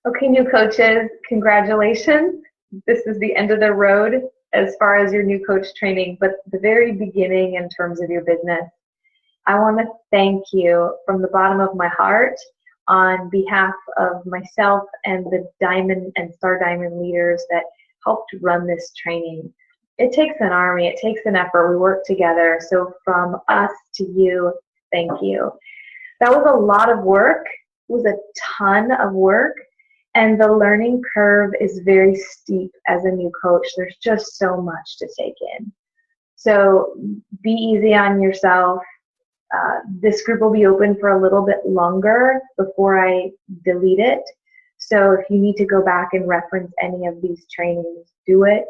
Okay, new coaches, congratulations. This is the end of the road as far as your new coach training, but the very beginning in terms of your business. I want to thank you from the bottom of my heart on behalf of myself and the Diamond and Star Diamond leaders that helped run this training. It takes an army, it takes an effort. We work together. So from us to you, thank you. That was a lot of work. It was a ton of work. And the learning curve is very steep as a new coach. There's just so much to take in. So be easy on yourself. This group will be open for a little bit longer before I delete it. So if you need to go back and reference any of these trainings, do it.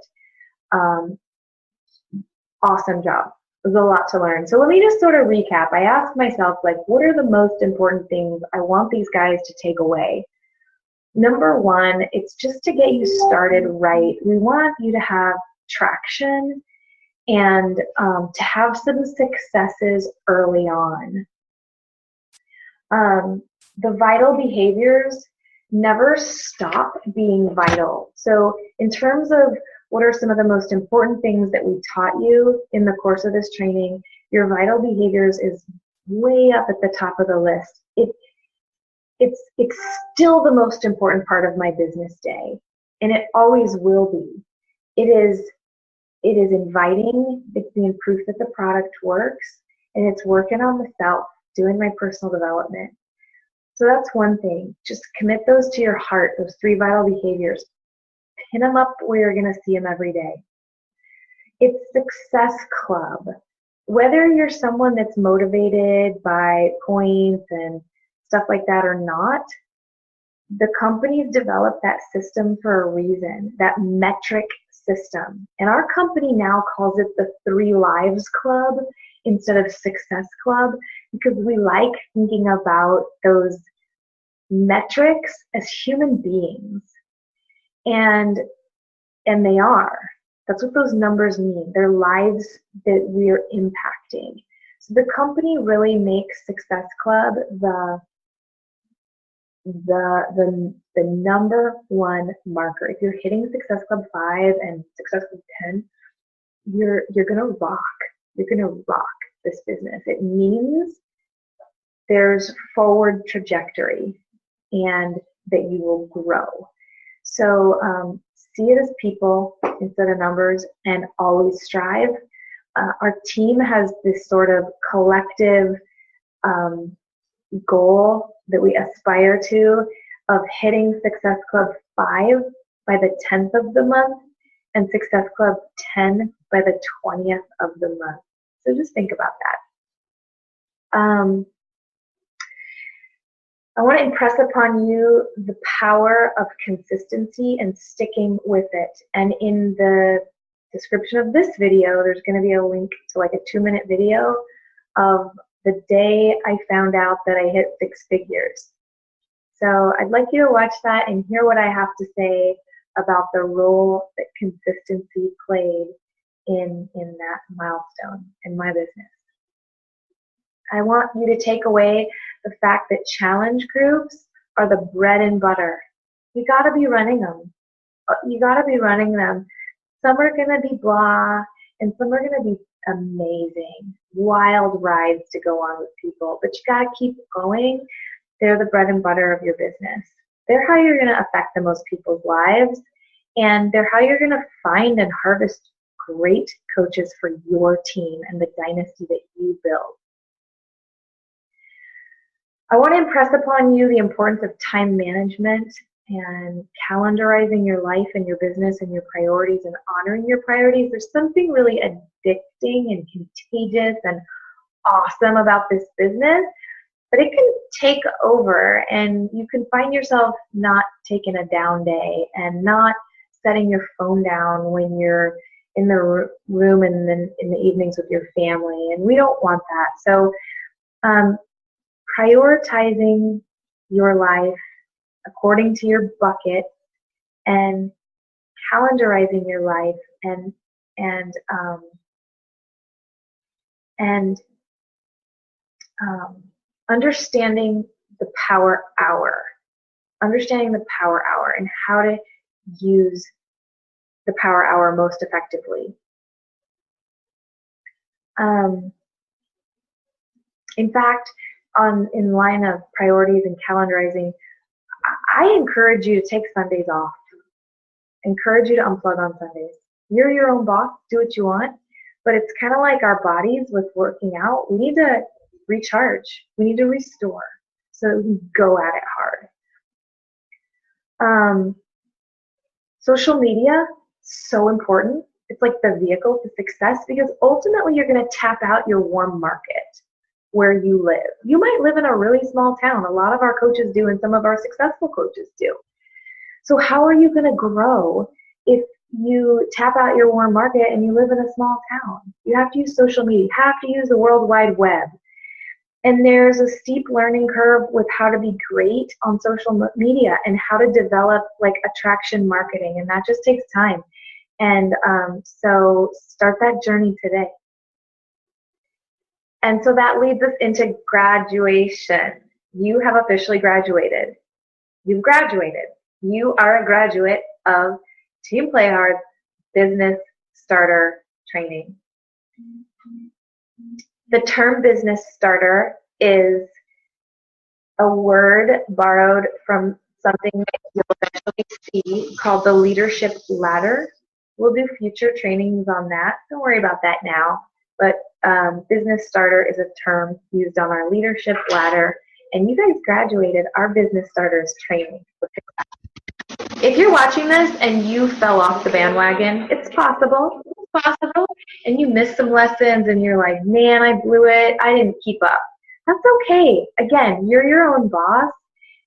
Awesome job. There's a lot to learn. So let me just sort of recap. I asked myself, what are the most important things I want these guys to take away? Number one, it's just to get you started right. We want you to have traction and to have some successes early on. The vital behaviors never stop being vital. So in terms of what are some of the most important things that we taught you in the course of this training, your vital behaviors is way up at the top of the list. It's still the most important part of my business day, and it always will be. It is inviting, it's being proof that the product works, and it's working on the self, doing my personal development. So that's one thing. Just commit those to your heart, those 3 vital behaviors. Pin them up where you're going to see them every day. It's Success Club. Whether you're someone that's motivated by points and stuff like that or not, the company's developed that system for a reason, that metric system. And our company now calls it the 3 Lives Club instead of Success Club, because we like thinking about those metrics as human beings. And they are. That's what those numbers mean. They're lives that we're impacting. So the company really makes Success Club the number 1 marker. If you're hitting Success Club 5 and Success Club 10, you're gonna rock. You're gonna rock this business. It means there's forward trajectory and that you will grow. So see it as people instead of numbers, and always strive. Our team has this sort of collective goal that we aspire to of hitting Success Club 5 by the 10th of the month and Success Club 10 by the 20th of the month. So just think about that. I want to impress upon you the power of consistency and sticking with it. And in the description of this video, there's going to be a link to a 2-minute video of the day I found out that I hit 6 figures. So I'd like you to watch that and hear what I have to say about the role that consistency played in that milestone in my business. I want you to take away the fact that challenge groups are the bread and butter. You got to be running them. You got to be running them. Some are going to be blah, and some are going to be amazing, wild rides to go on with people. But you got to keep going. They're the bread and butter of your business. They're how you're going to affect the most people's lives, and they're how you're going to find and harvest great coaches for your team and the dynasty that you build. I want to impress upon you the importance of time management and calendarizing your life and your business and your priorities and honoring your priorities. There's something really addicting and contagious and awesome about this business, but it can take over, and you can find yourself not taking a down day and not setting your phone down when you're in the room and then in the evenings with your family, and we don't want that. So prioritizing your life according to your bucket and calendarizing your life and understanding the power hour. understanding the power hour and how to use the power hour most effectively. In fact, in line of priorities and calendarizing, I encourage you to take Sundays off. Encourage you to unplug on Sundays. You're your own boss, do what you want, but it's kind of like our bodies with working out. We need to recharge. We need to restore so we can go at it hard. Social media, so important. It's like the vehicle to success because ultimately you're going to tap out your warm market where you live. You might live in a really small town. A lot of our coaches do, and some of our successful coaches do. So how are you going to grow if you tap out your warm market and you live in a small town? You have to use social media. You have to use the World Wide Web. And there's a steep learning curve with how to be great on social media and how to develop like attraction marketing. And that just takes time. And so start that journey today. And so that leads us into graduation. You have officially graduated. You've graduated. You are a graduate of Team Play Hard Business Starter Training. The term business starter is a word borrowed from something that you'll eventually see called the leadership ladder. We'll do future trainings on that. Don't worry about that now. But business starter is a term used on our leadership ladder. And you guys graduated our business starters training. If you're watching this and you fell off the bandwagon, it's possible. It's possible. And you missed some lessons and you're like, man, I blew it. I didn't keep up. That's okay. Again, you're your own boss.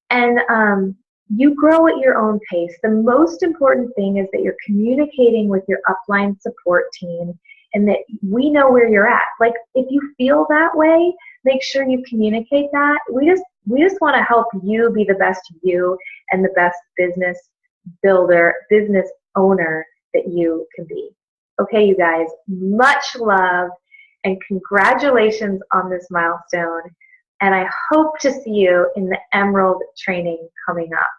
And you grow at your own pace. The most important thing is that you're communicating with your upline support team and that we know where you're at. Like, if you feel that way, make sure you communicate that. We just want to help you be the best you and the best business builder, business owner that you can be. Okay, you guys, much love and congratulations on this milestone. And I hope to see you in the Emerald training coming up.